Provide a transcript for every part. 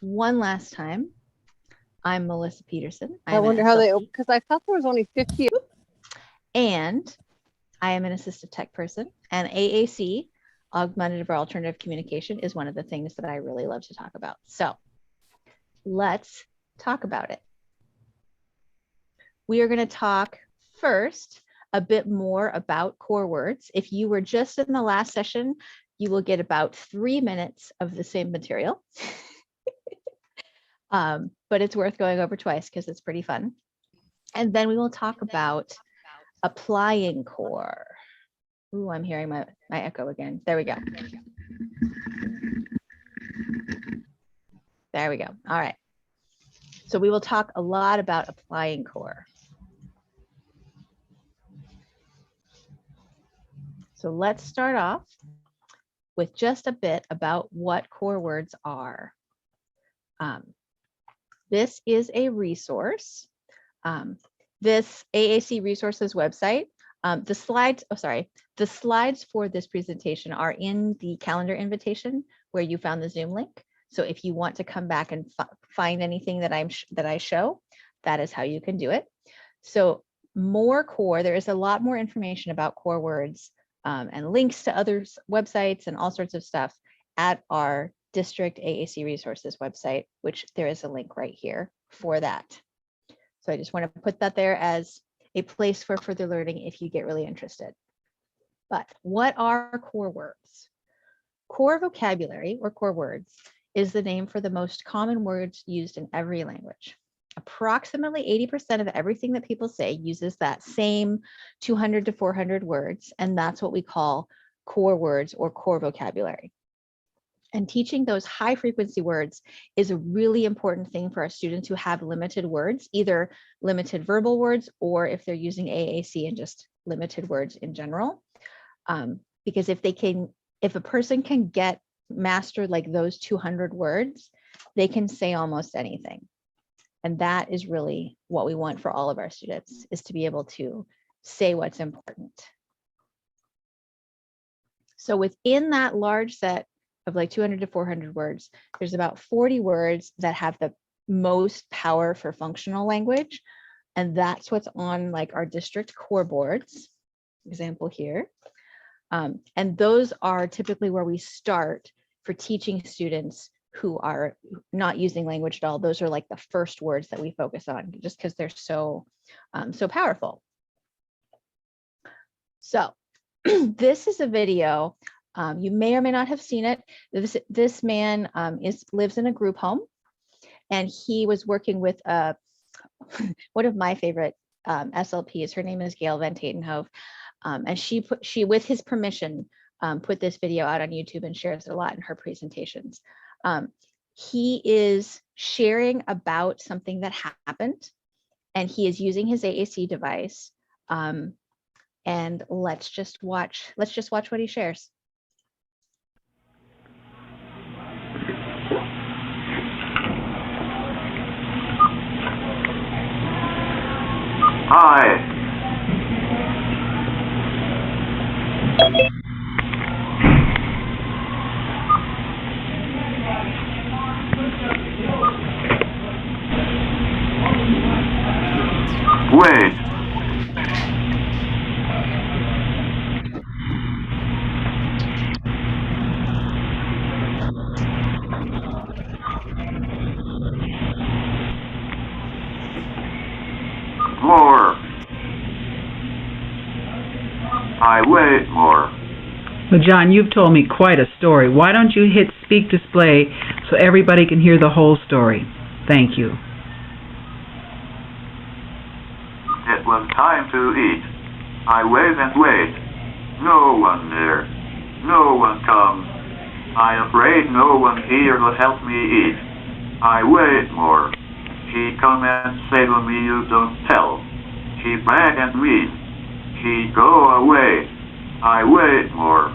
one last time. I'm Melissa Peterson. I wonder how they, because I thought there was only 50. And I am an assistive tech person, and AAC, Augmentative or Alternative Communication, is one of the things that I really love to talk about. So let's talk about it. We are going to talk first a bit more about core words. If you were just in the last session, you will get about 3 minutes of the same material. But it's worth going over twice because it's pretty fun. And then we will talk about applying core. Ooh, I'm hearing my echo again. There we go. There we go. All right. So we will talk a lot about applying core. So let's start off with just a bit about what core words are. This is a resource. This AAC resources website, the slides for this presentation are in the calendar invitation where you found the Zoom link. So if you want to come back and find anything that I show, that is how you can do it. So more core, there is a lot more information about core words and links to other websites and all sorts of stuff at our district AAC resources website, which there is a link right here for that. So I just want to put that there as a place for further learning if you get really interested. But what are core words? Core vocabulary, or core words, is the name for the most common words used in every language. Approximately 80% of everything that people say uses that same 200 to 400 words, and that's what we call core words or core vocabulary. And teaching those high frequency words is a really important thing for our students who have limited words, either limited verbal words, or if they're using AAC and just limited words in general. Because if a person can master like those 200 words, they can say almost anything. And that is really what we want for all of our students, is to be able to say what's important. So within that large set of like 200 to 400 words, there's about 40 words that have the most power for functional language. And that's what's on like our district core boards, example here. And those are typically where we start for teaching students who are not using language at all. Those are like the first words that we focus on, just because they're so powerful. So this is a video. You may or may not have seen it. This man lives in a group home, and he was working with one of my favorite SLPs. Her name is Gail Van Tatenhove, and she, with his permission, put this video out on YouTube and shares it a lot in her presentations. He is sharing about something that happened, and he is using his AAC device. And let's just watch what he shares. Hi. Wait. More. I wait more. Well, John, you've told me quite a story. Why don't you hit speak display so everybody can hear the whole story? Thank you. It was time to eat. I wait and wait. No one there. No one comes. I'm afraid no one here will help me eat. I wait more. She come and say to me, you don't tell. She brag at me. She go away. I wait more.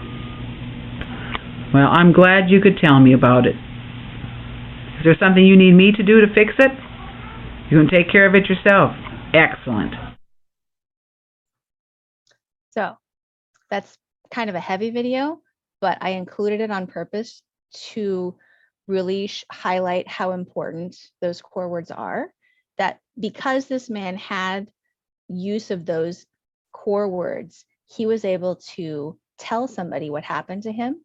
Well, I'm glad you could tell me about it. Is there something you need me to do to fix it? You can take care of it yourself. Excellent. So that's kind of a heavy video, but I included it on purpose to really highlight how important those core words are, that because this man had use of those core words, he was able to tell somebody what happened to him,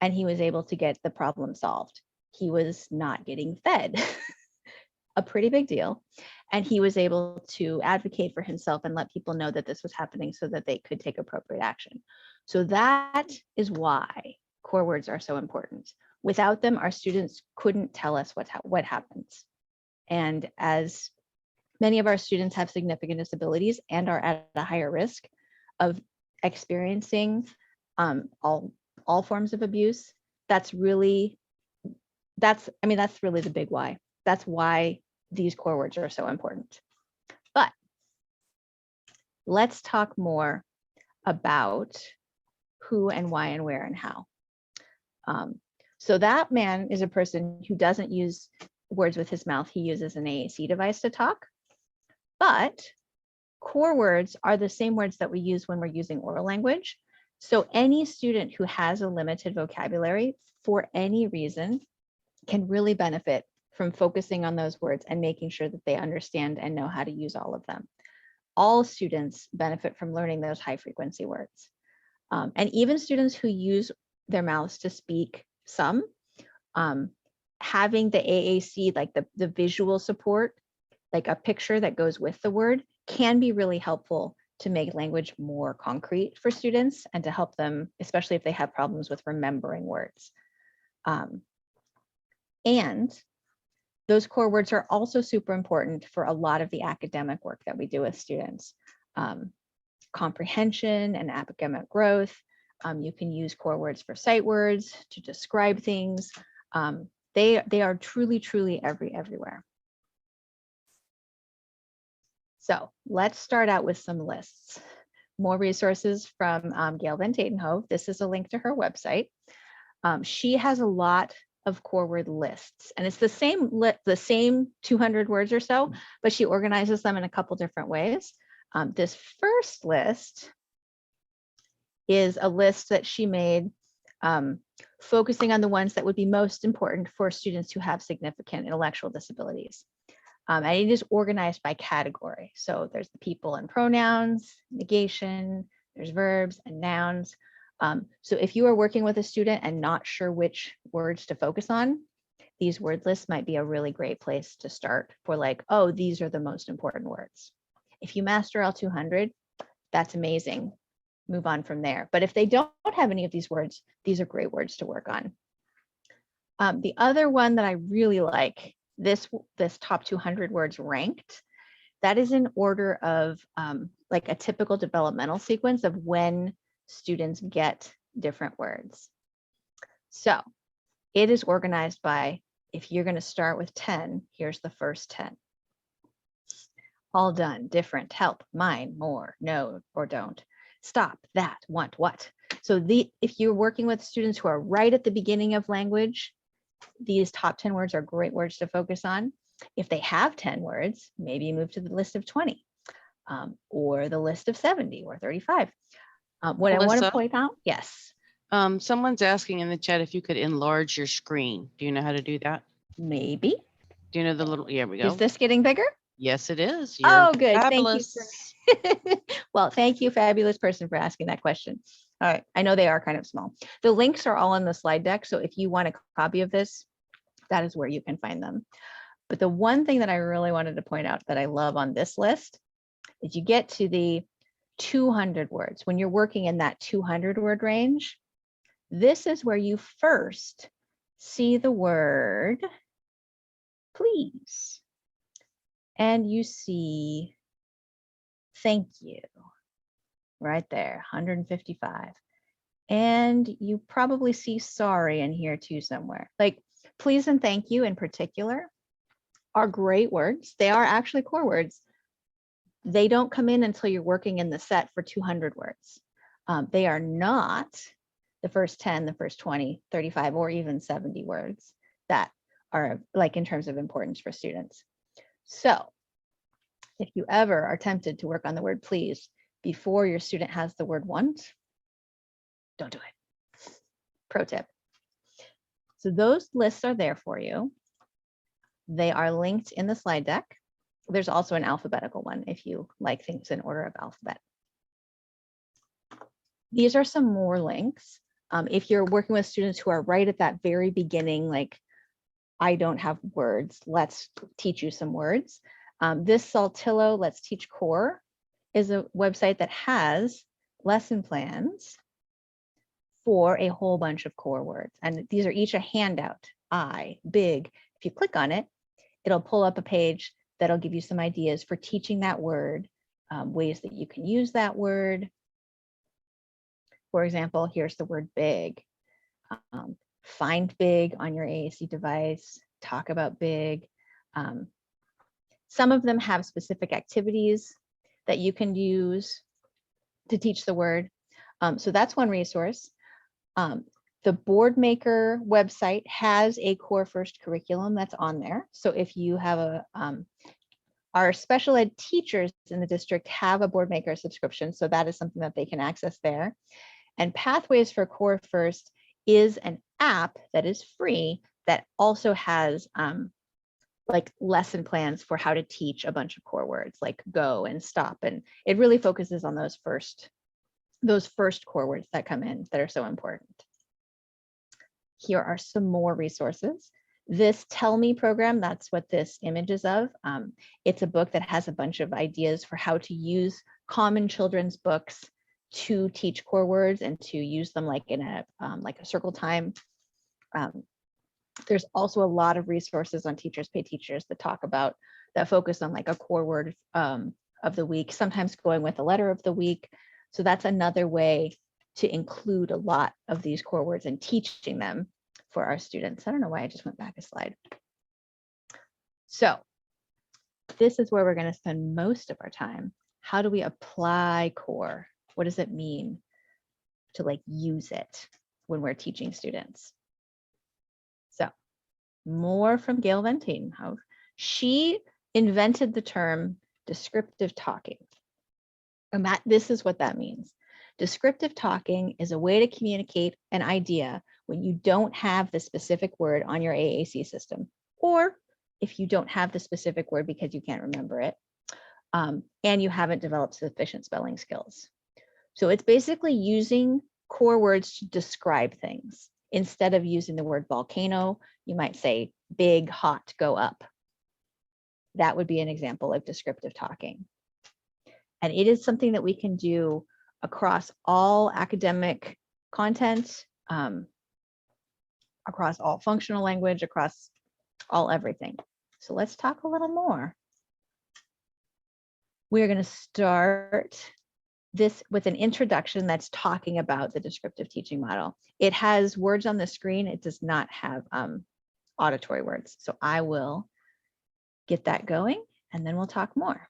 and he was able to get the problem solved. He was not getting fed, a pretty big deal. And he was able to advocate for himself and let people know that this was happening so that they could take appropriate action. So that is why core words are so important. Without them, our students couldn't tell us what happens. And as many of our students have significant disabilities and are at a higher risk of experiencing all forms of abuse, that's really the big why. That's why these core words are so important. But let's talk more about who and why and where and how. So that man is a person who doesn't use words with his mouth. He uses an AAC device to talk. But core words are the same words that we use when we're using oral language. So any student who has a limited vocabulary for any reason can really benefit from focusing on those words and making sure that they understand and know how to use all of them. All students benefit from learning those high frequency words. And even students who use their mouths to speak some, having the AAC, like the visual support, like a picture that goes with the word, can be really helpful to make language more concrete for students and to help them, especially if they have problems with remembering words. And those core words are also super important for a lot of the academic work that we do with students. Comprehension and academic growth. You can use core words for sight words to describe things. They are truly, truly everywhere. So let's start out with some lists. More resources from Gail Van Tatenhove. This is a link to her website. She has a lot of core word lists, and it's the same 200 words or so, but she organizes them in a couple different ways. This first list is a list that she made focusing on the ones that would be most important for students who have significant intellectual disabilities. And it is organized by category. So there's the people and pronouns, negation, there's verbs and nouns. So if you are working with a student and not sure which words to focus on, these word lists might be a really great place to start for, like, oh, these are the most important words. If you master L200, that's amazing. Move on from there. But if they don't have any of these words, these are great words to work on. The other one that I really like, this top 200 words ranked, that is in order of like a typical developmental sequence of when students get different words. So it is organized by, if you're going to start with 10, here's the first 10. All done, different, help, mine, more, no, or don't. Stop, that, want, what. So if you're working with students who are right at the beginning of language, these top 10 words are great words to focus on. If they have 10 words, maybe move to the list of 20 or the list of 70 or 35. What I want to point out, yes. Someone's asking in the chat if you could enlarge your screen. Do you know how to do that? Maybe. Do you know the little, here we go. Is this getting bigger? Yes, it is. Oh, good. Fabulous. Thank you. Well, thank you, fabulous person, for asking that question. All right. I know they are kind of small. The links are all in the slide deck. So if you want a copy of this, that is where you can find them. But the one thing that I really wanted to point out that I love on this list is you get to the 200 words. When you're working in that 200 word range, this is where you first see the word please. And you see thank you right there, 155. And you probably see sorry in here too somewhere. Like please and thank you in particular are great words. They are actually core words. They don't come in until you're working in the set for 200 words. They are not the first 10, the first 20, 35, or even 70 words that are like in terms of importance for students. So if you ever are tempted to work on the word please before your student has the word want, don't do it. Pro tip. So those lists are there for you. They are linked in the slide deck. There's also an alphabetical one if you like things in order of alphabet. These are some more links. If you're working with students who are right at that very beginning, like, I don't have words, let's teach you some words. This Saltillo Let's Teach Core is a website that has lesson plans for a whole bunch of core words. And these are each a handout, big. If you click on it, it'll pull up a page that'll give you some ideas for teaching that word, ways that you can use that word. For example, here's the word big. Find big on your AAC device, talk about big. Some of them have specific activities that you can use to teach the word. So that's one resource. The Boardmaker website has a Core First curriculum that's on there. So if you have our special ed teachers in the district have a Boardmaker subscription, so that is something that they can access there. And Pathways for Core First is an app that is free that also has like lesson plans for how to teach a bunch of core words like go and stop. And it really focuses on those first core words that come in that are so important. Here are some more resources. This Tell Me program, that's what this image is of. It's a book that has a bunch of ideas for how to use common children's books to teach core words and to use them like in a circle time. There's also a lot of resources on Teachers Pay Teachers that focus on like a core word of the week, sometimes going with a letter of the week. So that's another way to include a lot of these core words and teaching them for our students. I don't know why I just went back a slide. So this is where we're going to spend most of our time. How do we apply core? What does it mean to like use it when we're teaching students? So more from Gail Van Tatenhove. She invented the term descriptive talking. And this is what that means. Descriptive talking is a way to communicate an idea when you don't have the specific word on your AAC system, or if you don't have the specific word because you can't remember it, and you haven't developed sufficient spelling skills. So it's basically using core words to describe things. Instead of using the word volcano, you might say big, hot, go up. That would be an example of descriptive talking. And it is something that we can do across all academic content, across all functional language, across all everything. So let's talk a little more. We're going to start this with an introduction that's talking about the descriptive teaching model. It has words on the screen. It does not have auditory words. So I will get that going and then we'll talk more.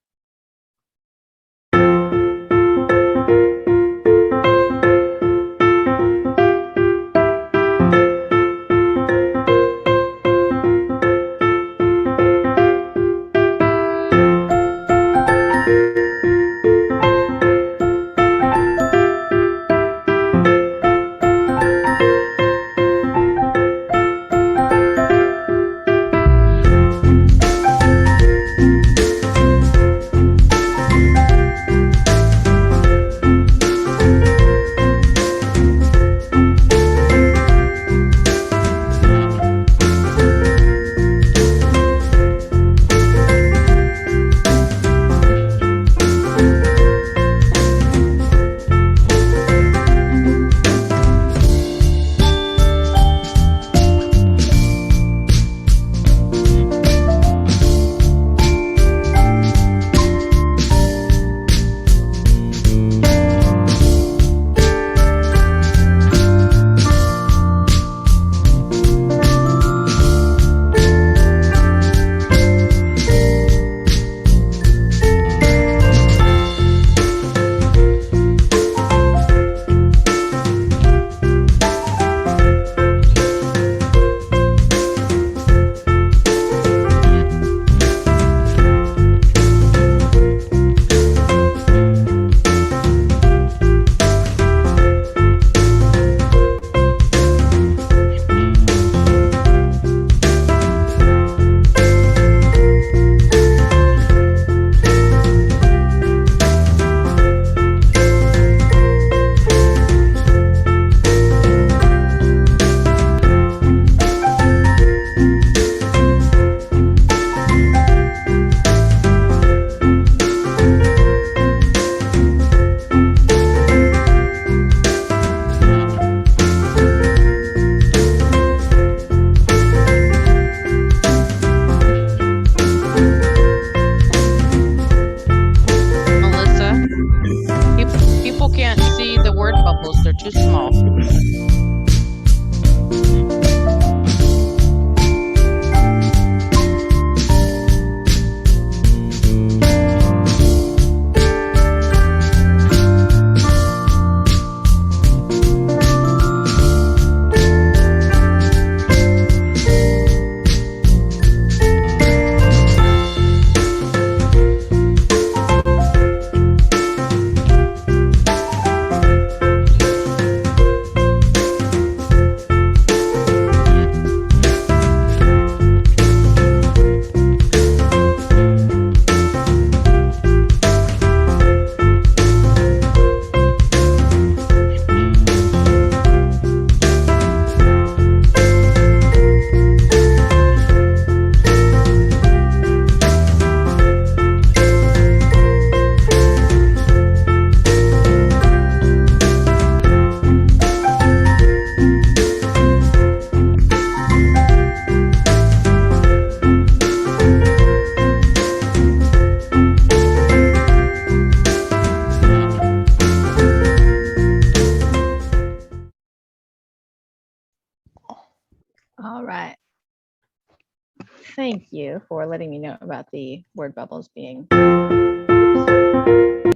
Thank you for letting me know about the word bubbles being. I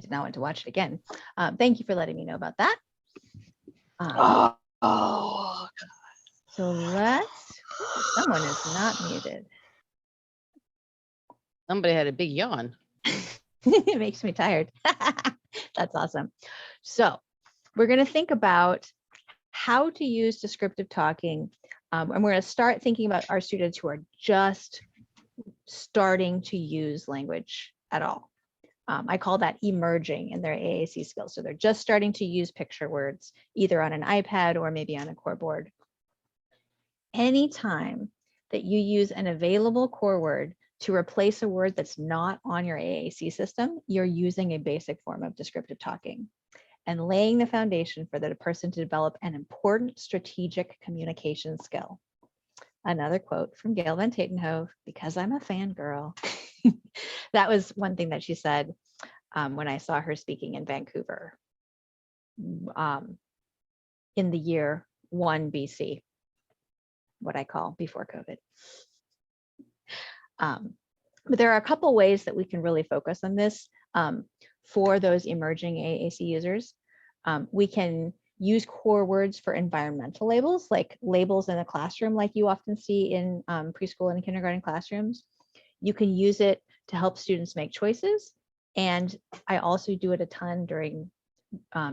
did not want to watch it again. Thank you for letting me know about that. Oh, So someone is not muted. Somebody had a big yawn. It makes me tired. That's awesome. So we're going to think about how to use descriptive talking. And we're going to start thinking about our students who are just starting to use language at all. I call that emerging in their AAC skills. So they're just starting to use picture words, either on an iPad or maybe on a core board. Anytime that you use an available core word to replace a word that's not on your AAC system, you're using a basic form of descriptive talking and laying the foundation for the person to develop an important strategic communication skill. Another quote from Gail Van Tatenhove, because I'm a fangirl. That was one thing that she said when I saw her speaking in Vancouver in the year 1 BC, what I call before COVID. But there are a couple ways that we can really focus on this for those emerging AAC users. We can use core words for environmental labels, like labels in a classroom, like you often see in preschool and kindergarten classrooms. You can use it to help students make choices. And I also do it a ton during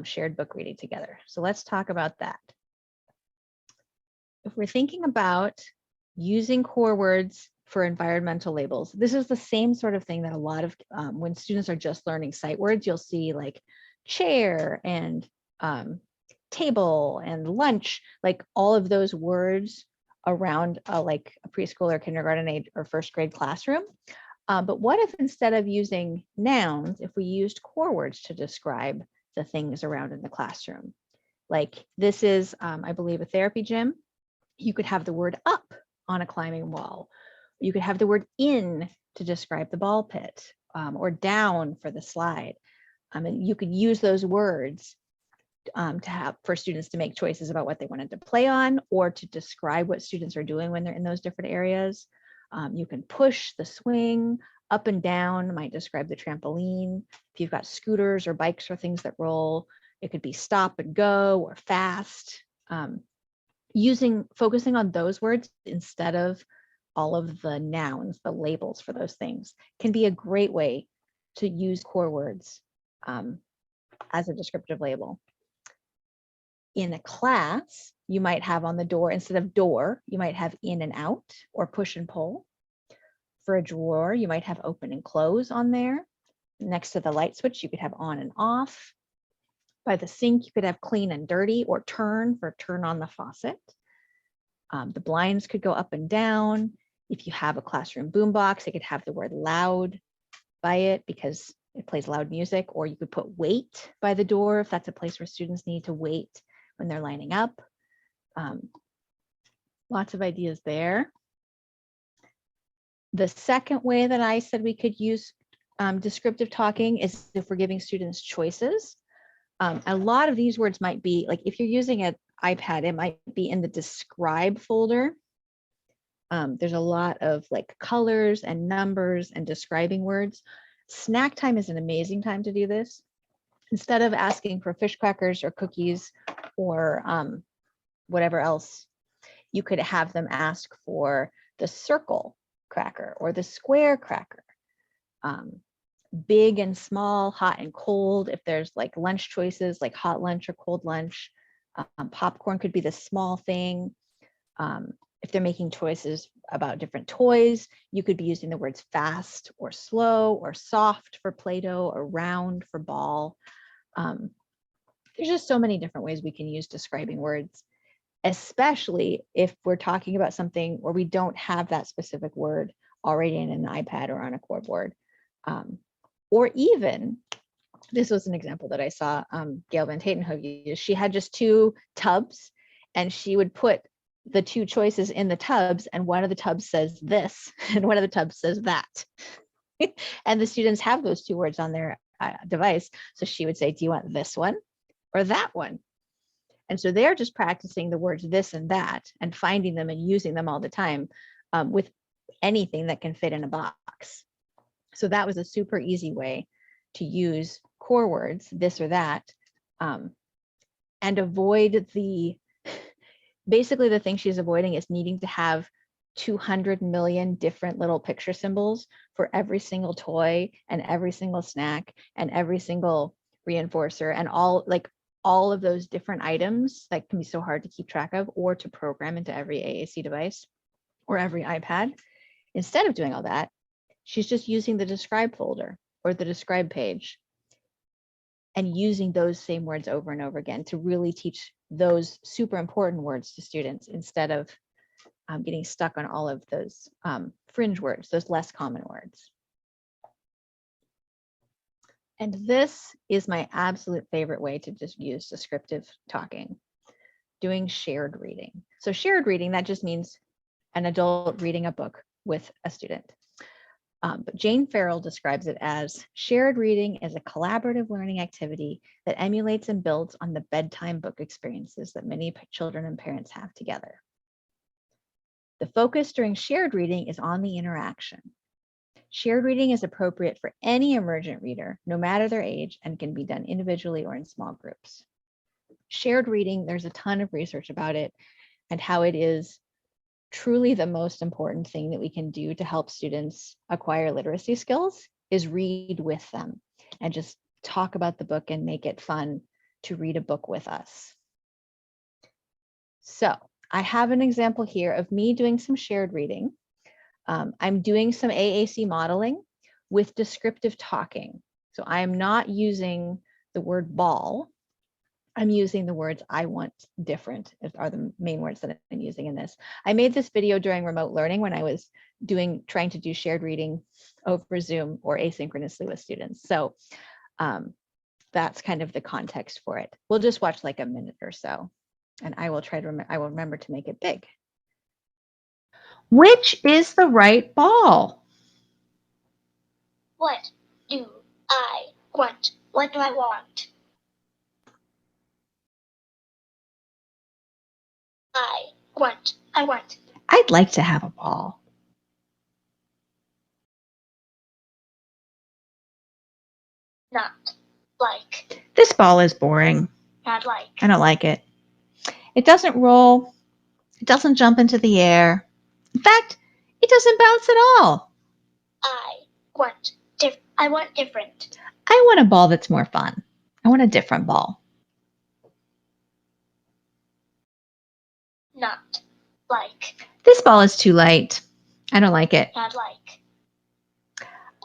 shared book reading together. So let's talk about that. If we're thinking about using core words for environmental labels, this is the same sort of thing that a lot of, when students are just learning sight words, you'll see like chair and table and lunch, like all of those words around like a preschool or kindergarten age or first grade classroom. But what if instead of using nouns, if we used core words to describe the things around in the classroom? Like this is, I believe, a therapy gym. You could have the word up on a climbing wall. You could have the word in to describe the ball pit, or down for the slide. And you could use those words to have for students to make choices about what they wanted to play on or to describe what students are doing when they're in those different areas. You can push the swing, up and down might describe the trampoline. If you've got scooters or bikes or things that roll, it could be stop and go or fast. Focusing on those words instead of all of the nouns, the labels for those things, can be a great way to use core words as a descriptive label. In a class, you might have on the door, instead of door, you might have in and out or push and pull. For a drawer, you might have open and close on there. Next to the light switch, you could have on and off. By the sink, you could have clean and dirty, or turn for turn on the faucet. The blinds could go up and down. If you have a classroom boombox, it could have the word loud by it because it plays loud music, or you could put wait by the door if that's a place where students need to wait when they're lining up. Lots of ideas there. The second way that I said we could use descriptive talking is if we're giving students choices. A lot of these words might be, like if you're using an iPad, it might be in the describe folder. There's a lot of like colors and numbers and describing words. Snack time is an amazing time to do this. Instead of asking for fish crackers or cookies or whatever else, you could have them ask for the circle cracker or the square cracker. Big and small, hot and cold. If there's like lunch choices, like hot lunch or cold lunch, popcorn could be the small thing. If they're making choices about different toys, you could be using the words fast or slow or soft for Play-Doh or round for ball. There's just so many different ways we can use describing words, especially if we're talking about something where we don't have that specific word already in an iPad or on a core board. Or even, this was an example that I saw Gail Van Tatenhove use. She had just 2 tubs and she would put the 2 choices in the tubs, and one of the tubs says this and one of the tubs says that. And the students have those 2 words on their device. So she would say, do you want this one or that one? And so they're just practicing the words this and that and finding them and using them all the time with anything that can fit in a box. So that was a super easy way to use core words, this or that, and avoid basically the thing she's avoiding is needing to have 200 million different little picture symbols for every single toy and every single snack and every single reinforcer and all of those different items that can be so hard to keep track of or to program into every AAC device or every iPad. Instead of doing all that, she's just using the describe folder or the describe page and using those same words over and over again to really teach those super important words to students instead of getting stuck on all of those fringe words, those less common words. And this is my absolute favorite way to just use descriptive talking, doing shared reading. So shared reading, that just means an adult reading a book with a student. But Jane Farrell describes it as shared reading is a collaborative learning activity that emulates and builds on the bedtime book experiences that many children and parents have together. The focus during shared reading is on the interaction. Shared reading is appropriate for any emergent reader, no matter their age, and can be done individually or in small groups. Shared reading, there's a ton of research about it and how it is truly the most important thing that we can do to help students acquire literacy skills is read with them and just talk about the book and make it fun to read a book with us. So I have an example here of me doing some shared reading. I'm doing some AAC modeling with descriptive talking. So I am not using the word ball. I'm using the words I want different are the main words that I'm using in this. I made this video during remote learning when I was trying to do shared reading over Zoom or asynchronously with students. So that's kind of the context for it. We'll just watch like a minute or so and I will try to I will remember to make it big. Which is the right ball? What do I want? What do I want? I want. I'd like to have a ball. Not like. This ball is boring. Not like. I don't like it. It doesn't roll. It doesn't jump into the air. In fact, it doesn't bounce at all. I want different. I want a ball that's more fun. I want a different ball. Not like. This ball is too light. I don't like it. Not like.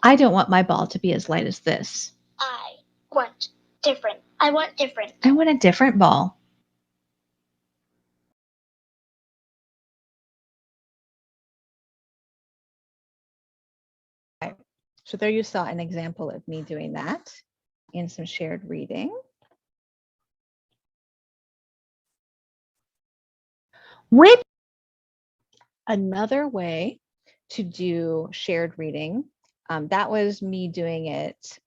I don't want my ball to be as light as this. I want different. I want different. I want a different ball. Okay. So there you saw an example of me doing that in some shared reading. With another way to do shared reading, that was me doing it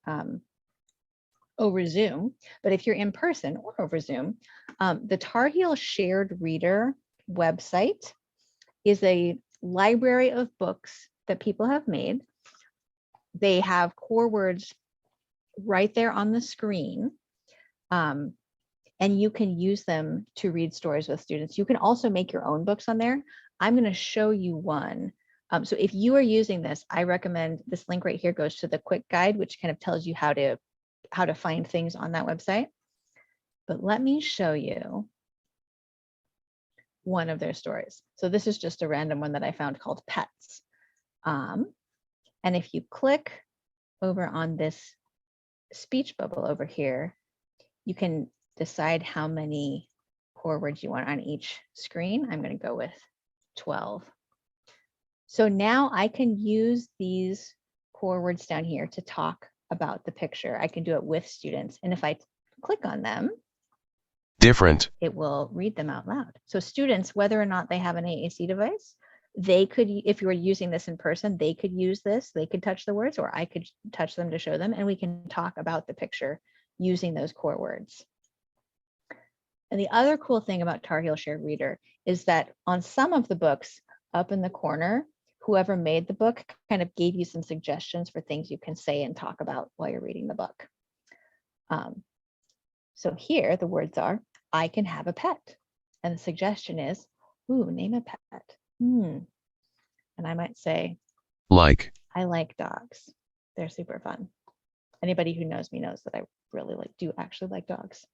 over Zoom. But if you're in person or over Zoom, the Tar Heel Shared Reader website is a library of books that people have made. They have core words right there on the screen. And you can use them to read stories with students. You can also make your own books on there. I'm going to show you one. So if you are using this, I recommend this link right here goes to the quick guide, which kind of tells you how to find things on that website. But let me show you one of their stories. So this is just a random one that I found called Pets. And if you click over on this speech bubble over here, you can decide how many core words you want on each screen. I'm going to go with 12. So now I can use these core words down here to talk about the picture. I can do it with students. And if I click on them, different, it will read them out loud. So students, whether or not they have an AAC device, they could, if you were using this in person, they could use this, they could touch the words, or I could touch them to show them, and we can talk about the picture using those core words. And the other cool thing about Tar Heel Shared Reader is that on some of the books up in the corner, whoever made the book kind of gave you some suggestions for things you can say and talk about while you're reading the book. So here the words are, I can have a pet. And the suggestion is, ooh, name a pet. And I might say, like, I like dogs. They're super fun. Anybody who knows me knows that I really do actually like dogs.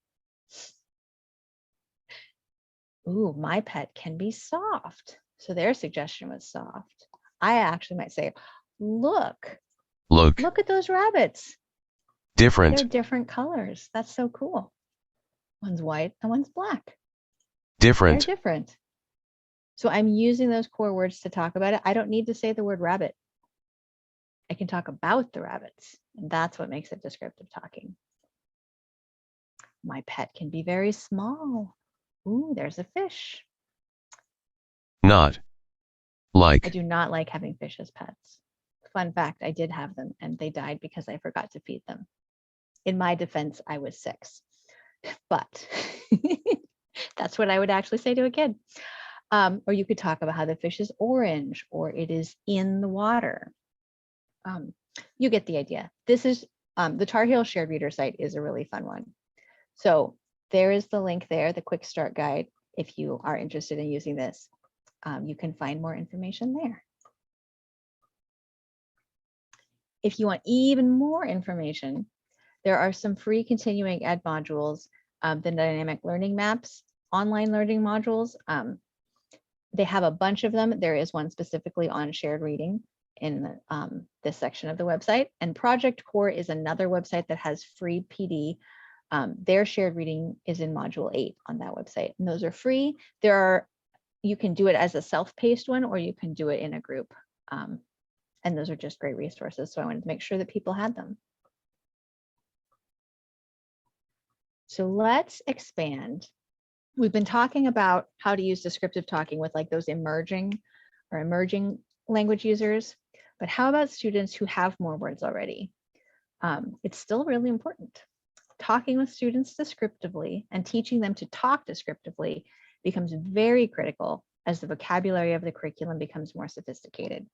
Ooh, my pet can be soft. So their suggestion was soft. I actually might say, look at those rabbits. They're different, different colors. That's so cool. One's white and one's black. They're different, different. So I'm using those core words to talk about it. I don't need to say the word rabbit. I can talk about the rabbits, and that's what makes it descriptive talking. My pet can be very small. Ooh, there's a fish. not, I like, do not like having fish as pets. Fun fact, I did have them and they died because I forgot to feed them. In my defense, I was 6, but that's what I would actually say to a kid. Or you could talk about how the fish is orange or it is in the water. You get the idea. This is the Tar Heel Shared Reader site is a really fun one. So there is the link there, the quick start guide. If you are interested in using this, you can find more information there. If you want even more information, there are some free continuing ed modules, the dynamic learning maps, online learning modules. They have a bunch of them. There is one specifically on shared reading in this section of the website. And Project Core is another website that has free PD. Their shared reading is in module 8 on that website. And those are free. You can do it as a self-paced one, or you can do it in a group. And those are just great resources. So I wanted to make sure that people had them. So let's expand. We've been talking about how to use descriptive talking with like those emerging language users, but how about students who have more words already? It's still really important. Talking with students descriptively and teaching them to talk descriptively becomes very critical as the vocabulary of the curriculum becomes more sophisticated.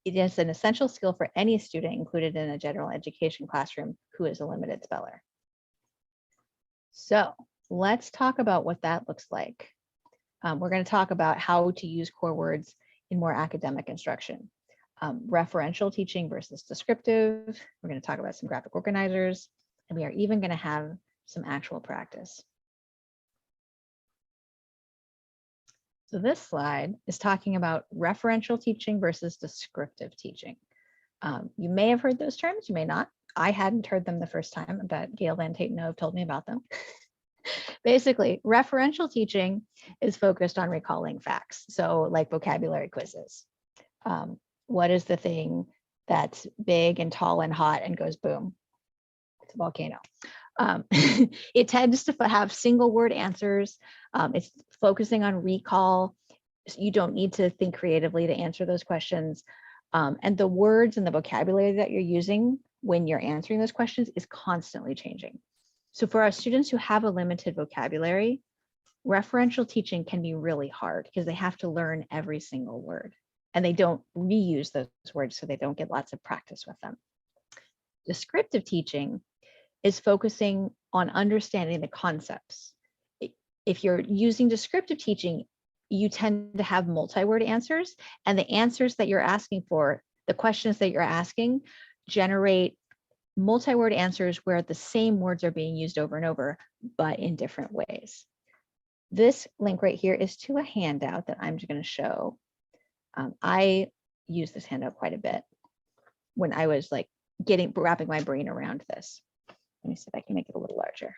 It is an essential skill for any student included in a general education classroom who is a limited speller. So let's talk about what that looks like. We're going to talk about how to use core words in more academic instruction. Referential teaching versus descriptive. We're going to talk about some graphic organizers, and we are even going to have some actual practice. So this slide is talking about referential teaching versus descriptive teaching. You may have heard those terms, you may not. I hadn't heard them the first time, but Gail and Tate have told me about them. Basically, referential teaching is focused on recalling facts. So like vocabulary quizzes. What is the thing that's big and tall and hot and goes boom? It's a volcano. It tends to have single word answers. It's focusing on recall. You don't need to think creatively to answer those questions. And the words and the vocabulary that you're using when you're answering those questions is constantly changing. So for our students who have a limited vocabulary, referential teaching can be really hard because they have to learn every single word and they don't reuse those words, so they don't get lots of practice with them. Descriptive teaching is focusing on understanding the concepts. If you're using descriptive teaching, you tend to have multi-word answers, and the answers that you're asking for, the questions that you're asking, generate multi-word answers where the same words are being used over and over, but in different ways. This link right here is to a handout that I'm just going to show. I use this handout quite a bit when I was like wrapping my brain around this. Let me see if I can make it a little larger.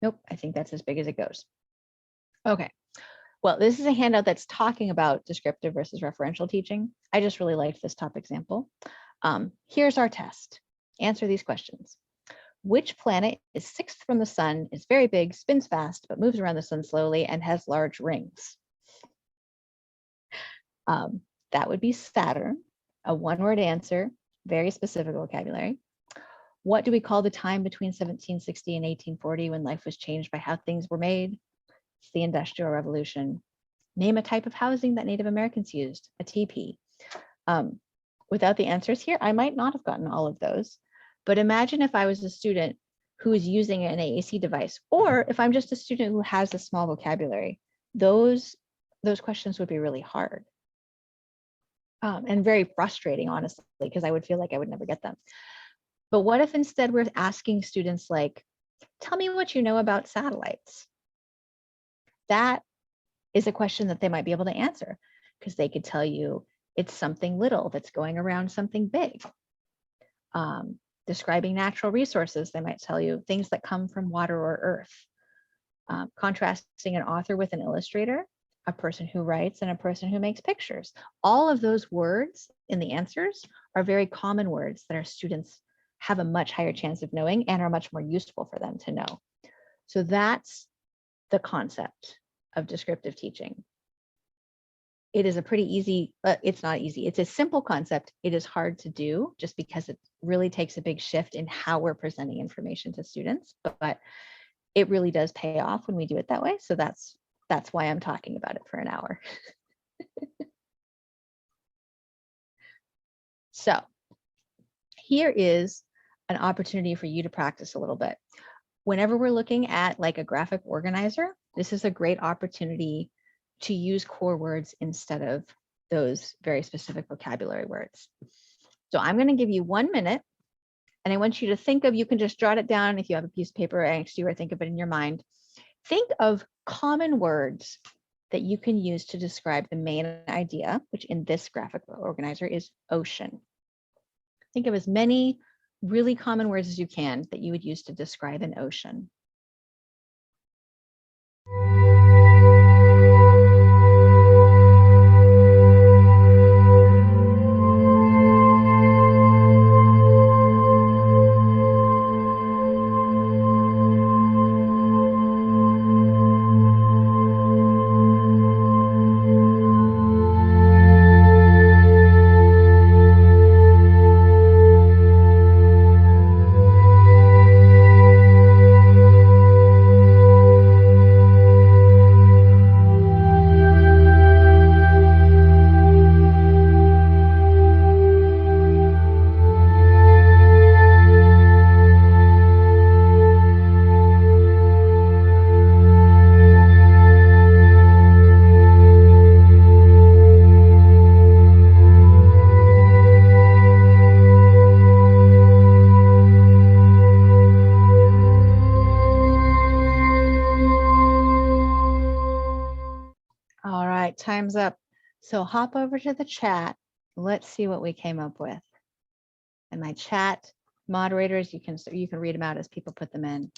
Nope, I think that's as big as it goes. Okay, well, this is a handout that's talking about descriptive versus referential teaching. I just really liked this top example. Here's our test. Answer these questions. Which planet is 6th from the sun, is very big, spins fast, but moves around the sun slowly and has large rings? That would be Saturn, a one-word answer, very specific vocabulary. What do we call the time between 1760 and 1840 when life was changed by how things were made? It's the Industrial Revolution. Name a type of housing that Native Americans used, a teepee. Without the answers here, I might not have gotten all of those. But imagine if I was a student who is using an AAC device, or if I'm just a student who has a small vocabulary, those questions would be really hard. And very frustrating, honestly, because I would feel like I would never get them. But what if instead we're asking students like, tell me what you know about satellites? That is a question that they might be able to answer, because they could tell you it's something little that's going around something big. Describing natural resources, they might tell you things that come from water or earth. Contrasting an author with an illustrator, a person who writes and a person who makes pictures. All of those words in the answers are very common words that our students have a much higher chance of knowing and are much more useful for them to know. So that's the concept of descriptive teaching. It is a pretty easy, it's not easy. It's a simple concept. It is hard to do just because it really takes a big shift in how we're presenting information to students, but it really does pay off when we do it that way. So that's why I'm talking about it for an hour. So here is an opportunity for you to practice a little bit. Whenever we're looking at like a graphic organizer, this is a great opportunity to use core words instead of those very specific vocabulary words. So I'm going to give you 1 minute, and I want you to think of, you can just jot it down if you have a piece of paper next to you, or think of it in your mind. Think of common words that you can use to describe the main idea, which in this graphic organizer is ocean. Think of as many really common words as you can that you would use to describe an ocean. Time's up. So hop over to the chat. Let's see what we came up with. And my chat moderators, you can read them out as people put them in.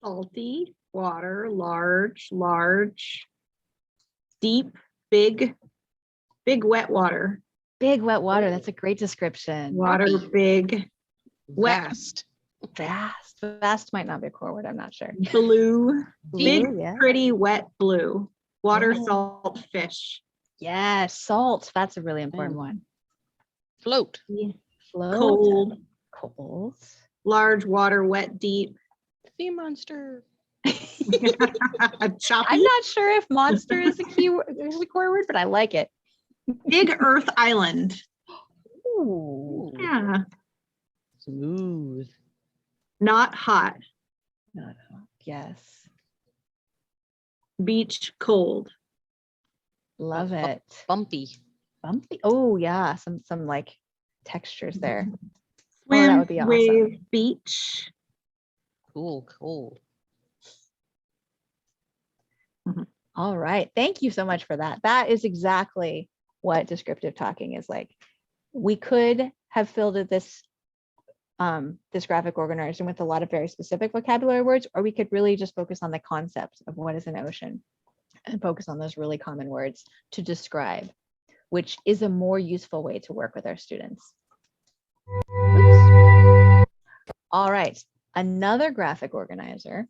Salty, water, large, deep, big wet water. Big wet water. That's a great description. Water, big, wet. Vast. Vast. Vast might not be a core word. I'm not sure. Blue, big, Blue, yeah. pretty, wet blue. Water, Yeah. salt, fish. Yes, salt. That's a really important one. Float. Float. Cold, Cold. large, water, wet, deep. Sea monster. Choppy. I'm not sure if monster is a core word, but I like it. Big earth island. Ooh. Yeah. Smooth. Not hot. Not hot. Yes. Beach, cold. Love it. Bumpy. Bumpy. Oh yeah, some like textures there. Swim, that would be awesome. wave, beach. Cool. All right. Thank you so much for that. That is exactly what descriptive talking is like. We could have filled this graphic organizer with a lot of very specific vocabulary words, or we could really just focus on the concept of what is an ocean and focus on those really common words to describe, which is a more useful way to work with our students. Oops. All right, another graphic organizer.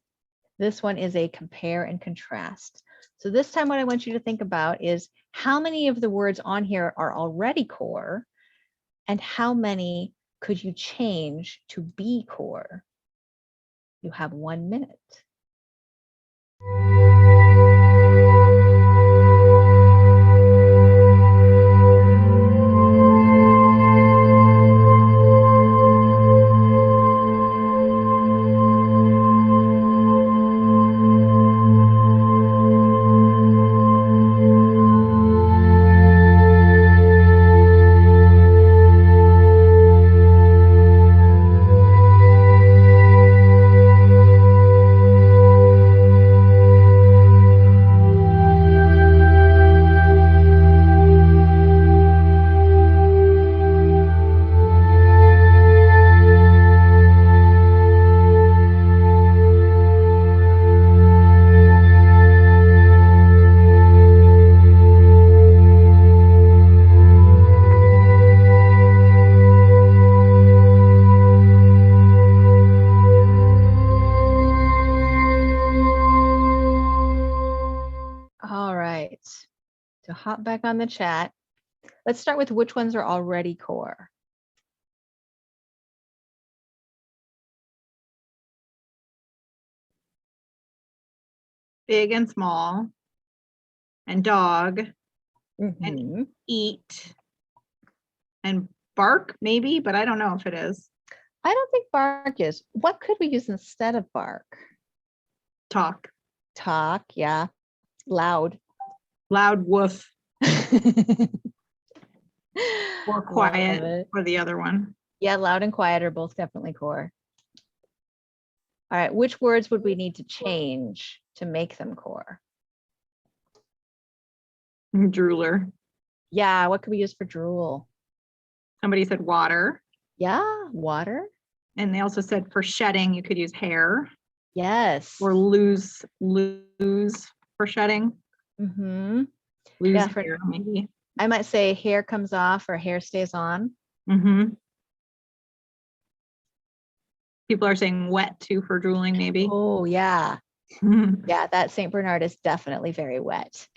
This one is a compare and contrast. So this time what I want you to think about is how many of the words on here are already core and how many could you change to be core? You have 1 minute. All right, to hop back on the chat, let's start with which ones are already core. Big and small. And dog. Mhm. Eat. And bark, maybe, but I don't know if it is. I don't think bark is. What could we use instead of bark? Talk. Talk, yeah. Loud. Loud woof or Love quiet it. for the other one. Yeah, loud and quiet are both definitely core. All right, which words would we need to change to make them core? Drooler. Yeah, what could we use for drool? Somebody said water. Yeah, water. And they also said for shedding, you could use hair Yes. or lose for shedding. Mm-hmm. Lose Yeah, for- hair, maybe. I might say hair comes off or hair stays on. Mm-hmm. People are saying wet too for drooling, maybe. Oh, yeah. Yeah, that St. Bernard is definitely very wet.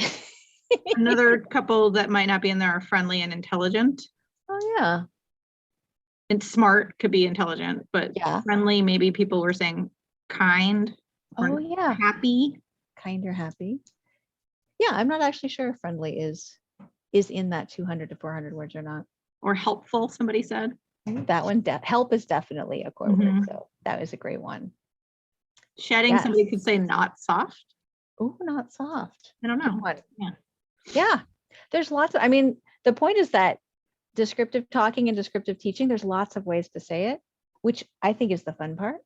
Another couple that might not be in there are friendly and intelligent. Oh, yeah. And smart could be intelligent, but Yeah. friendly, maybe people were saying kind or Oh, yeah. happy. Kind or happy. Yeah, I'm not actually sure if friendly is in that 200 to 400 words or not. Or helpful, somebody said. That one, help is definitely a core word. Mhm. So that was a great one. Shedding, Yes. somebody could say not soft. Oh, not soft. I don't Good know. one. Yeah. Yeah. There's lots of, I mean, the point is that descriptive talking and descriptive teaching, there's lots of ways to say it, which I think is the fun part.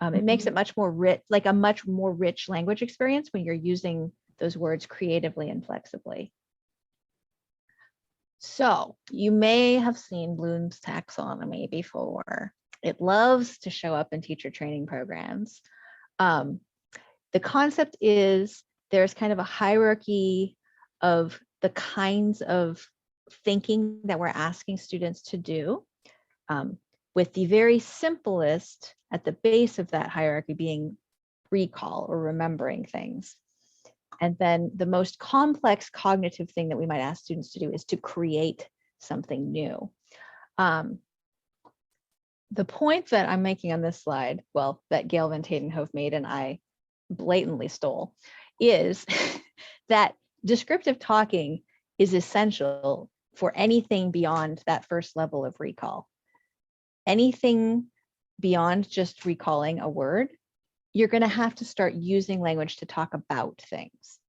It makes it much more rich, like a much more rich language experience when you're using those words creatively and flexibly. So you may have seen Bloom's taxonomy before. It loves to show up in teacher training programs. The concept is there's kind of a hierarchy of the kinds of thinking that we're asking students to do, with the very simplest at the base of that hierarchy being recall or remembering things. And then the most complex cognitive thing that we might ask students to do is to create something new. The point that I'm making on this slide, well, that Gail Van Tatenhove made and I blatantly stole, is that descriptive talking is essential for anything beyond that first level of recall. Anything beyond just recalling a word, you're going to have to start using language to talk about things.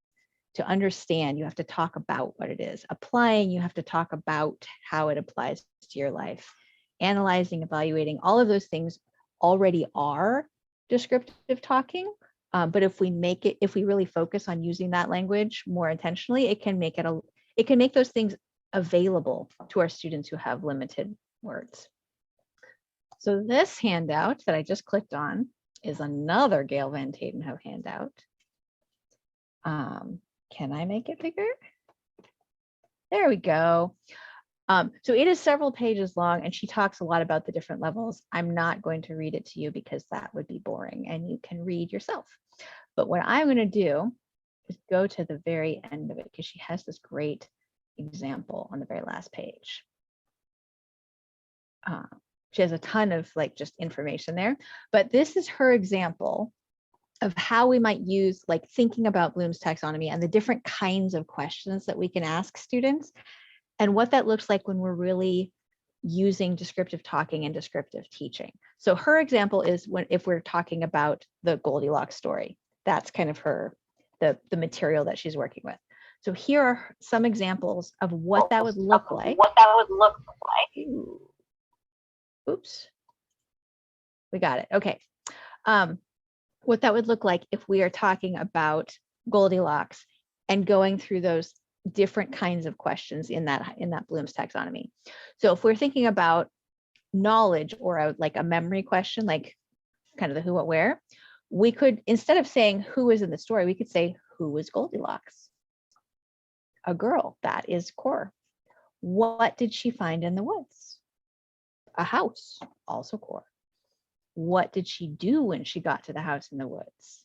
To understand, you have to talk about what it is. Applying, you have to talk about how it applies to your life. Analyzing, evaluating, all of those things already are descriptive talking. But if we really focus on using that language more intentionally, it can make those things available to our students who have limited words. So this handout that I just clicked on is another Gail Van Tatenhove handout. Can I make it bigger? There we go. So it is several pages long and she talks a lot about the different levels. I'm not going to read it to you because that would be boring and you can read yourself. But what I'm going to do is go to the very end of it because she has this great example on the very last page. She has a ton of like just information there, but this is her example of how we might use like thinking about Bloom's taxonomy and the different kinds of questions that we can ask students and what that looks like when we're really using descriptive talking and descriptive teaching. So her example is if we're talking about the Goldilocks story, that's kind of the material that she's working with. So here are some examples of what that would look like. Ooh. Oops. We got it. Okay. What that would look like if we are talking about Goldilocks and going through those different kinds of questions in that Bloom's taxonomy. So if we're thinking about knowledge or like a memory question, like kind of the who, what, where, we could, instead of saying who is in the story, we could say who is Goldilocks? A girl, that is core. What did she find in the woods? A house, also core. What did she do when she got to the house in the woods?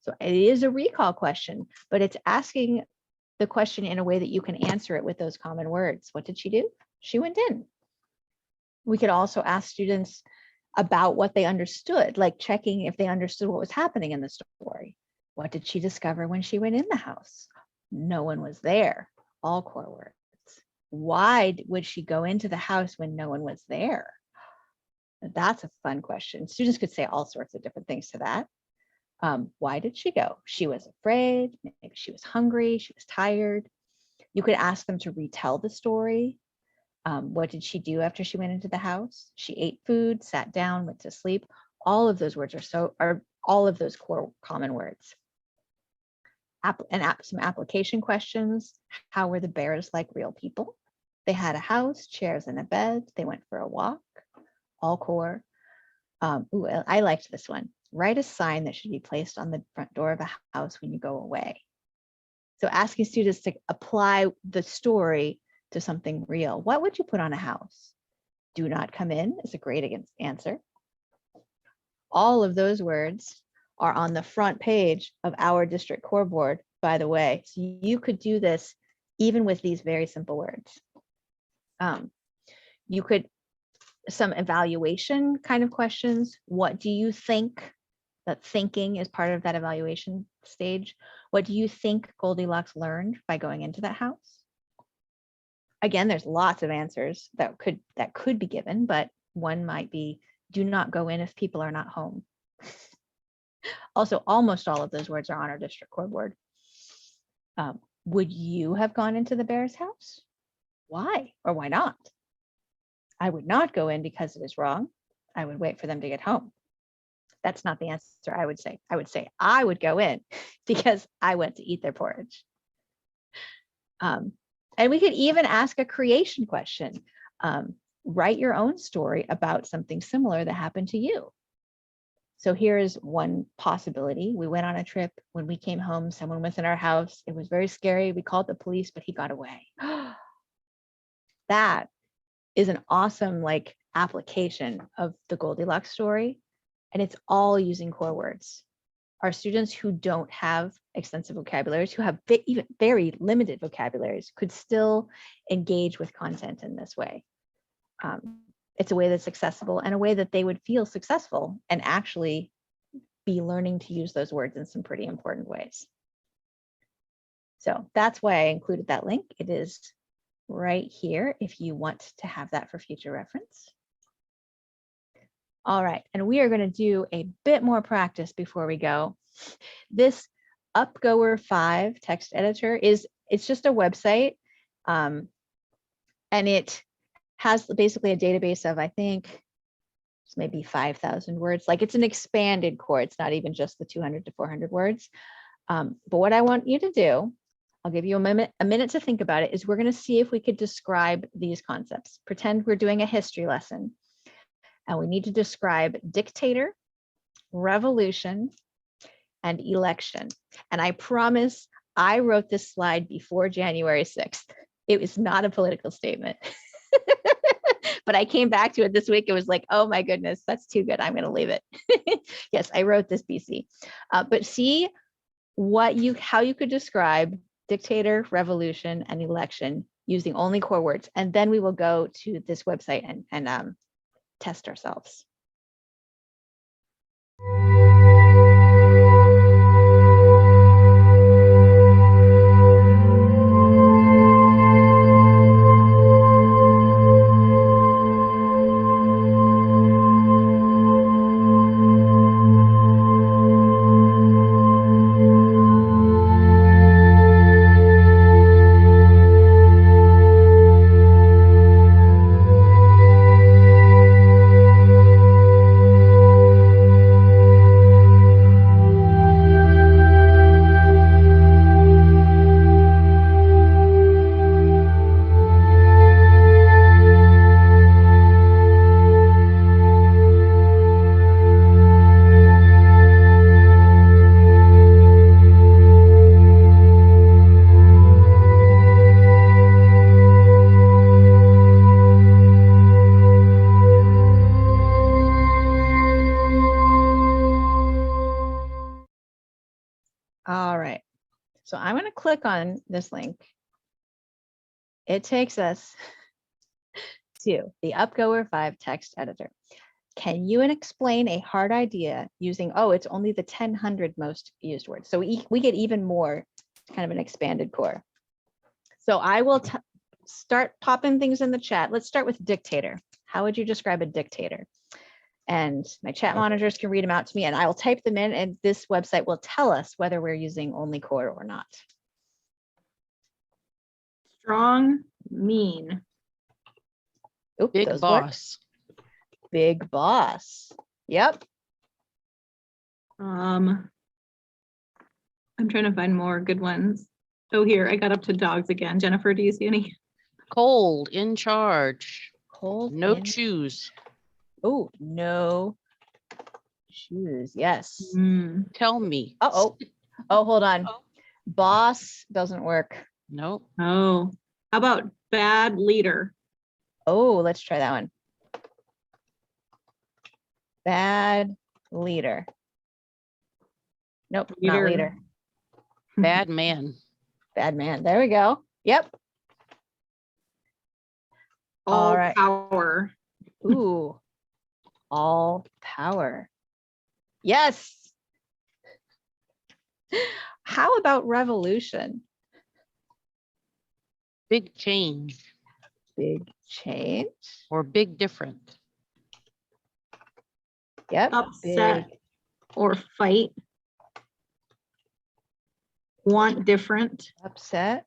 So it is a recall question, but it's asking the question in a way that you can answer it with those common words. What did she do? She went in. We could also ask students about what they understood, like checking if they understood what was happening in the story. What did she discover when she went in the house? No one was there. All core words. Why would she go into the house when no one was there? That's a fun question. Students could say all sorts of different things to that. Why did she go? She was afraid, maybe she was hungry, she was tired. You could ask them to retell the story. What did she do after she went into the house? She ate food, sat down, went to sleep. All of those words are all of those core common words. Some application questions. How were the bears like real people? They had a house, chairs, and a bed. They went for a walk. All core. I liked this one. Write a sign that should be placed on the front door of a house when you go away. So asking students to apply the story to something real. What would you put on a house? Do not come in is a great answer. All of those words are on the front page of our district core board, by the way. So you could do this even with these very simple words. You could, some evaluation kind of questions. What do you think? That thinking is part of that evaluation stage. What do you think Goldilocks learned by going into that house? Again, there's lots of answers that could be given, but one might be, do not go in if people are not home. Also, almost all of those words are on our district core board. Would you have gone into the bear's house? Why or why not? I would not go in because it is wrong. I would wait for them to get home. That's not the answer I would say. I would go in because I went to eat their porridge. And we could even ask a creation question. Write your own story about something similar that happened to you. So here is one possibility. We went on a trip. When we came home, someone was in our house. It was very scary. We called the police, but he got away. That is an awesome like application of the Goldilocks story. And it's all using core words. Our students who don't have extensive vocabularies, who have even very limited vocabularies, could still engage with content in this way. It's a way that's accessible and a way that they would feel successful and actually be learning to use those words in some pretty important ways. So that's why I included that link. It is right here if you want to have that for future reference. All right, and we are going to do a bit more practice before we go. This Upgoer 5 text editor it's just a website, and it has basically a database of, I think, it's maybe 5,000 words. Like it's an expanded core. It's not even just the 200 to 400 words. But what I want you to do, I'll give you a minute to think about it, is we're going to see if we could describe these concepts. Pretend we're doing a history lesson. And we need to describe dictator, revolution, and election. And I promise I wrote this slide before January 6th. It was not a political statement. But I came back to it this week. It was like, oh my goodness, that's too good. I'm going to leave it. Yes, I wrote this BC. But see how you could describe dictator, revolution, and election using only core words. And then we will go to this website and test ourselves. All right, so I'm going to click on this link. It takes us to the Upgoer 5 text editor. Can you explain a hard idea using, oh, it's only the 100 most used words. So we get even more, kind of an expanded core. So I will start popping things in the chat. Let's start with dictator. How would you describe a dictator? And my chat monitors can read them out to me, and I'll type them in, and this website will tell us whether we're using only core or not. Strong, mean. Oop, Big those work. boss. Big boss. Yep. I'm trying to find more good ones. Oh, here, I got up to dogs again. Jennifer, do you see any? Cold, in charge. Cold. No choose. Oh, no shoes. Yes. Mm, Tell me. Oh, hold on. Boss doesn't work. Nope. oh, how about bad leader? Oh, let's try that one. Bad leader. Nope, not Leader. leader. Bad man. Bad man. There we go. Yep. All All right. power. Ooh. All power. Yes. How about revolution? Big change. Big change. Or big different. Yep. Upset Big. or fight. Want different. Upset.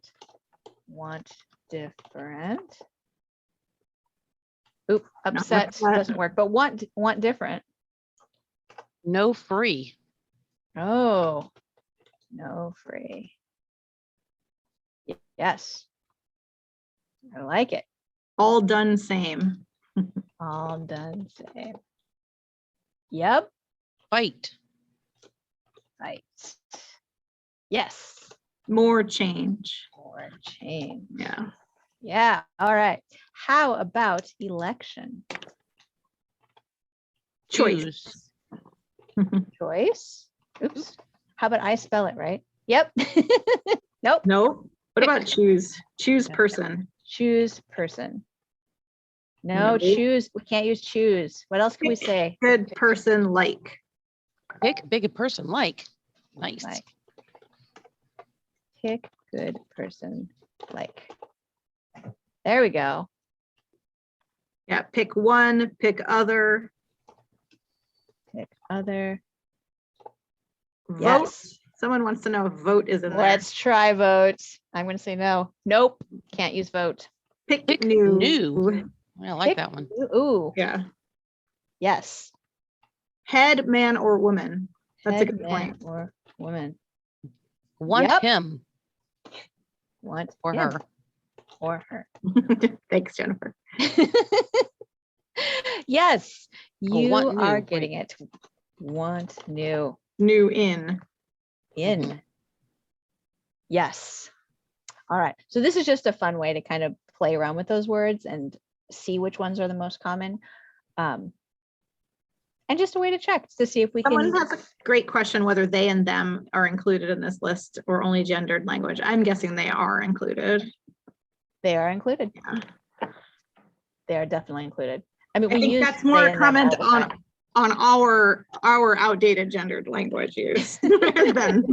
Want different. Oop, upset upset. doesn't work, but want different. No free. Oh, no free. Yes. I like it. All done same. All done same. Yep. Fight. Right. Yes. More change. Or change. Yeah. Yeah. All right. How about election? Choice. Choice. Oops. How about I spell it right? Yep. Nope. No. What about choose? Choose person. Choose person. No. No, choose. We can't use choose. What else can we say? Good person like. Pick big person like. Nice. Like. Pick good person like. There we go. Yeah. Pick one, pick other. Pick other. Vote. Yes. Someone wants to know if vote is in there. Let's try vote. I'm going to say no. Nope. Can't use vote. Pick new. New. I like Pick- that one. Ooh. Yeah. Yes. Head, man, or woman. That's Head a good man point. or woman. Want Yep. him Want or him her. or her. Thanks, Jennifer. Yes, you want new, are right. getting it. Want new. New in. In. Mhm. Yes. All right. So this is just a fun way to kind of play around with those words and see which ones are the most common. And just a way to check to see if we Someone can. has a great question whether they and them are included in this list or only gendered language. I'm guessing they are included. They are included. Yeah. They are definitely included. I mean, I we think use that's more they a and them comment all the time. on our outdated gendered language use than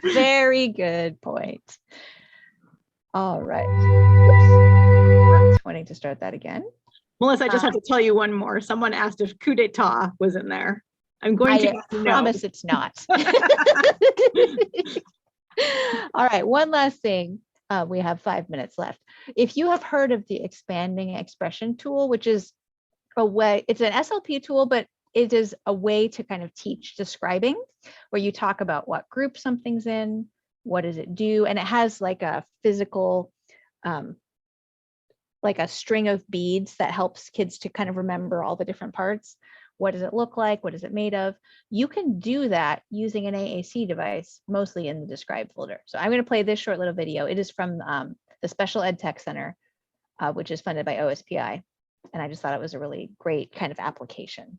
Very good point. All right. Oops. I'm wanting to start that again. Melissa, I just have to tell you one more. Someone asked if coup d'etat was in there. I'm going to I guess no. promise it's not. All right, one last thing. We have 5 minutes left. If you have heard of the expanding expression tool, which is a way, it's an SLP tool, but it is a way to kind of teach describing, where you talk about what group something's in, what does it do, and it has like a physical, like a string of beads that helps kids to kind of remember all the different parts. What does it look like? What is it made of? You can do that using an AAC device, mostly in the describe folder. So I'm going to play this short little video. It is from the Special Ed Tech Center, which is funded by OSPI. And I just thought it was a really great kind of application.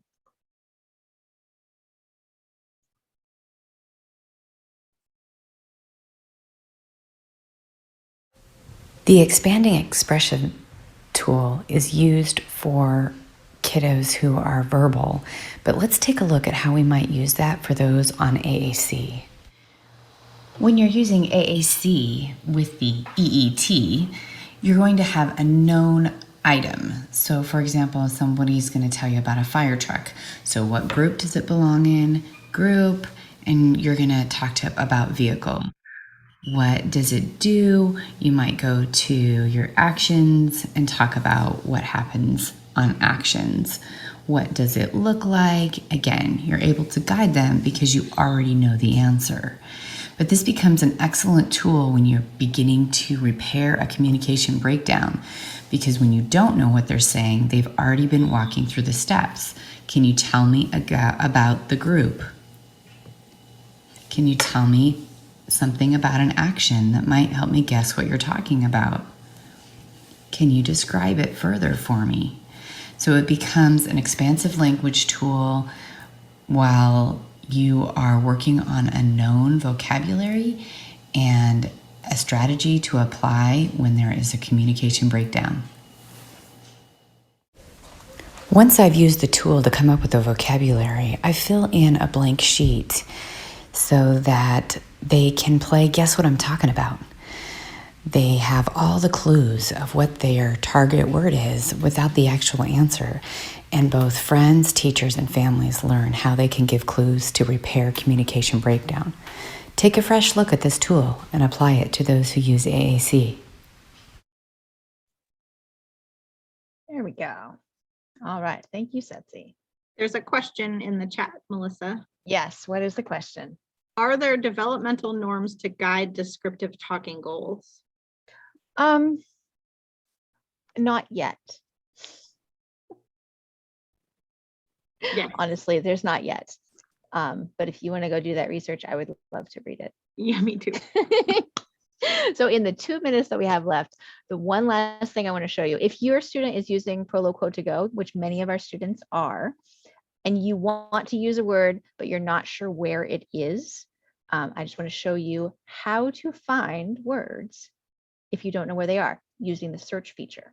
The expanding expression tool is used for kiddos who are verbal, but let's take a look at how we might use that for those on AAC. When you're using AAC with the EET, you're going to have a known item. So for example, somebody's going to tell you about a fire truck. So what group does it belong in? Group, and you're going to talk about vehicle. What does it do? You might go to your actions and talk about what happens on actions. What does it look like? Again, you're able to guide them because you already know the answer. But this becomes an excellent tool when you're beginning to repair a communication breakdown, because when you don't know what they're saying, they've already been walking through the steps. Can you tell me about the group? Can you tell me something about an action that might help me guess what you're talking about? Can you describe it further for me? So it becomes an expansive language tool while you are working on a known vocabulary and a strategy to apply when there is a communication breakdown. Once I've used the tool to come up with a vocabulary, I fill in a blank sheet so that they can play guess what I'm talking about. They have all the clues of what their target word is without the actual answer. And both friends, teachers, and families learn how they can give clues to repair communication breakdown. Take a fresh look at this tool and apply it to those who use AAC. There we go. All right. Thank you, Setzi. There's a question in the chat, Melissa. Yes. What is the question? Are there developmental norms to guide descriptive talking goals? Not yet. Yes. Honestly, there's not yet. But if you want to go do that research, I would love to read it. Yeah, me too. So in the 2 minutes that we have left, the one last thing I want to show you, if your student is using Prolo Quote to Go, which many of our students are, and you want to use a word, but you're not sure where it is, I just want to show you how to find words if you don't know where they are using the search feature.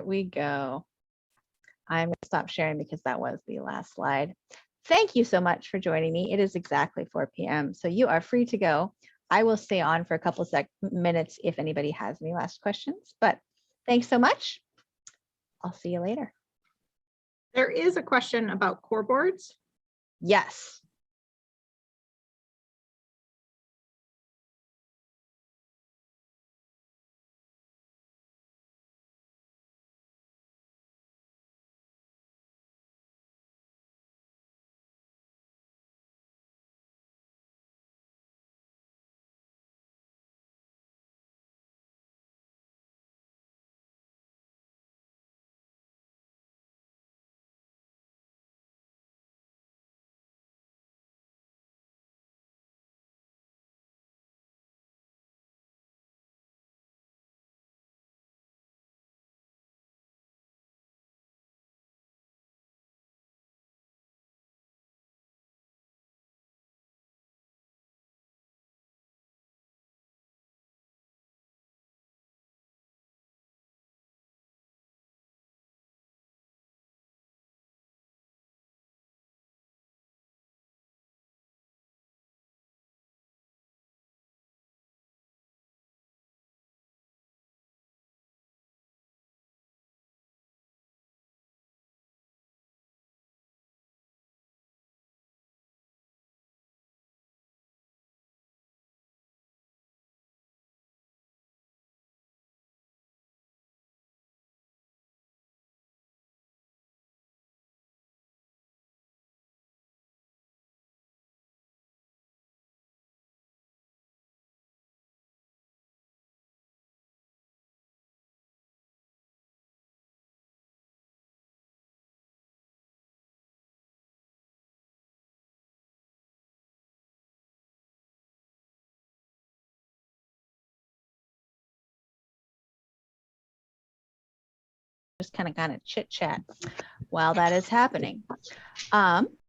we go. I'm going to stop sharing because that was the last slide. Thank you so much for joining me. It is exactly 4 p.m. So you are free to go. I will stay on for a couple minutes if anybody has any last questions, but thanks so much. I'll see you later. There is a question about core boards. Yes. Just kind of chit chat while that is happening.